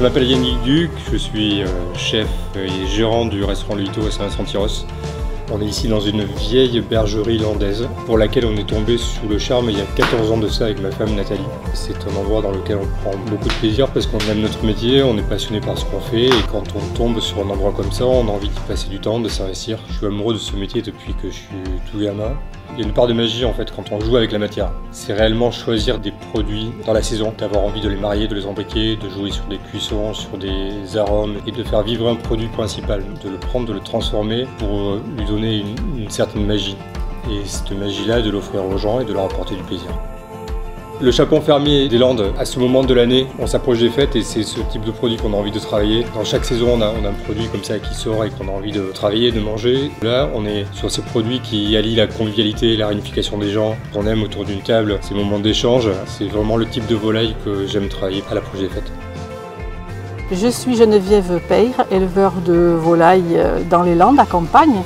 Je m'appelle Yannick Duc, je suis chef et gérant du restaurant Le Lito à Saint-Vincent-Tyros. On est ici dans une vieille bergerie landaise pour laquelle on est tombé sous le charme il y a 14 ans de ça avec ma femme Nathalie. C'est un endroit dans lequel on prend beaucoup de plaisir parce qu'on aime notre métier, on est passionné par ce qu'on fait et quand on tombe sur un endroit comme ça, on a envie d'y passer du temps, de s'investir. Je suis amoureux de ce métier depuis que je suis tout gamin. Il y a une part de magie en fait quand on joue avec la matière. C'est réellement choisir des produits dans la saison, d'avoir envie de les marier, de les embriquer, de jouer sur des cuissons, sur des arômes et de faire vivre un produit principal, de le prendre, de le transformer pour lui donner une certaine magie. Et cette magie-là, de l'offrir aux gens et de leur apporter du plaisir. Le chapon fermier des Landes, à ce moment de l'année, on s'approche des fêtes et c'est ce type de produit qu'on a envie de travailler. Dans chaque saison, on a un produit comme ça qui sort et qu'on a envie de travailler, de manger. Là, on est sur ces produits qui allient la convivialité, la réunification des gens. On aime autour d'une table ces moments d'échange. C'est vraiment le type de volaille que j'aime travailler à l'approche des fêtes. Je suis Geneviève Peyre, éleveur de volailles dans les Landes, à Campagne.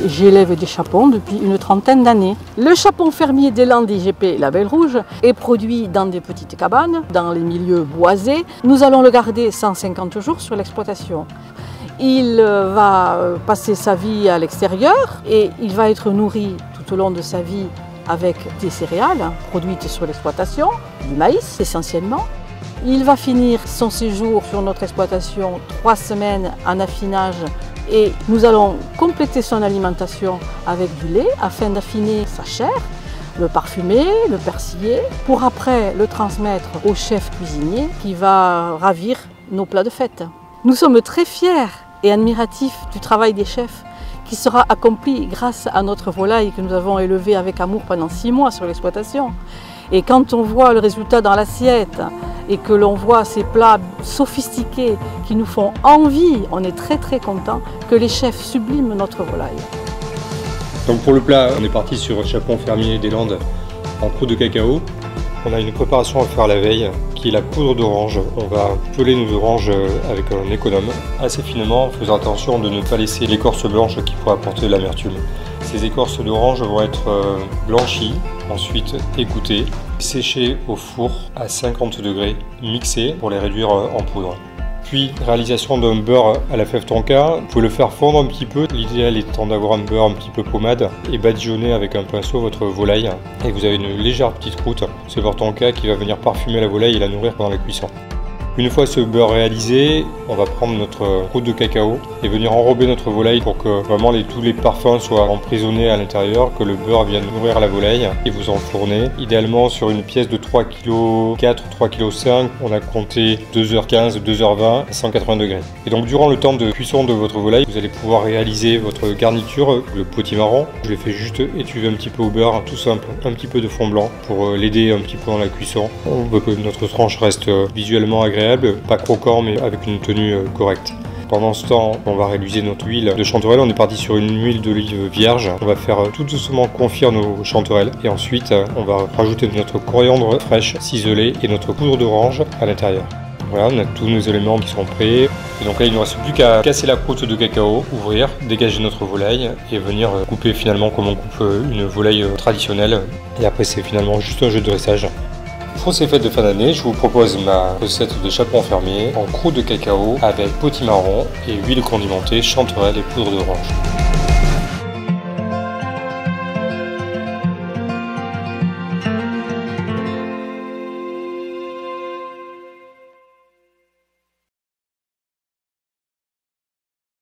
J'élève des chapons depuis une trentaine d'années. Le chapon fermier des Landes IGP Label Rouge est produit dans des petites cabanes, dans les milieux boisés. Nous allons le garder 150 jours sur l'exploitation. Il va passer sa vie à l'extérieur et il va être nourri tout au long de sa vie avec des céréales produites sur l'exploitation, du maïs essentiellement. Il va finir son séjour sur notre exploitation 3 semaines en affinage et nous allons compléter son alimentation avec du lait afin d'affiner sa chair, le parfumer, le persiller, pour après le transmettre au chef cuisinier qui va ravir nos plats de fête. Nous sommes très fiers et admiratifs du travail des chefs qui sera accompli grâce à notre volaille que nous avons élevée avec amour pendant 6 mois sur l'exploitation. Et quand on voit le résultat dans l'assiette et que l'on voit ces plats sophistiqués qui nous font envie, on est très content que les chefs subliment notre volaille. Donc pour le plat, on est parti sur un chapon fermier des Landes en croûte de cacao. On a une préparation à faire la veille qui est la poudre d'orange. On va peler nos oranges avec un économe assez finement en faisant attention de ne pas laisser l'écorce blanche qui pourrait apporter de l'amertume. Ces écorces d'orange vont être blanchies, ensuite égouttées, séchées au four à 50 degrés, mixées pour les réduire en poudre. Puis, réalisation d'un beurre à la fève tonka. Vous pouvez le faire fondre un petit peu. L'idéal étant d'avoir un beurre un petit peu pommade et badigeonner avec un pinceau votre volaille. Et vous avez une légère petite croûte, ce beurre tonka qui va venir parfumer la volaille et la nourrir pendant la cuisson. Une fois ce beurre réalisé, on va prendre notre croûte de cacao et venir enrober notre volaille pour que vraiment tous les parfums soient emprisonnés à l'intérieur, que le beurre vienne nourrir la volaille et vous enfournez. Idéalement sur une pièce de 3,4 kg, 3,5 kg, on a compté 2h15, 2h20 à 180 degrés. Et donc durant le temps de cuisson de votre volaille, vous allez pouvoir réaliser votre garniture, le potimarron. Je l'ai fait juste étuver un petit peu au beurre, tout simple, un petit peu de fond blanc pour l'aider un petit peu dans la cuisson. On veut que notre tranche reste visuellement agréable. Pas croquant mais avec une tenue correcte. Pendant ce temps, on va réaliser notre huile de chanterelle. On est parti sur une huile d'olive vierge. On va faire tout doucement confire nos chanterelles et ensuite on va rajouter notre coriandre fraîche ciselée et notre poudre d'orange à l'intérieur. Voilà, on a tous nos éléments qui sont prêts. Et donc là, il ne nous reste plus qu'à casser la croûte de cacao, ouvrir, dégager notre volaille et venir couper finalement comme on coupe une volaille traditionnelle. Et après, c'est finalement juste un jeu de dressage. Pour ces fêtes de fin d'année, je vous propose ma recette de chapon fermier en croûte de cacao avec potimarron et huile condimentée, chanterelle et poudre d'orange.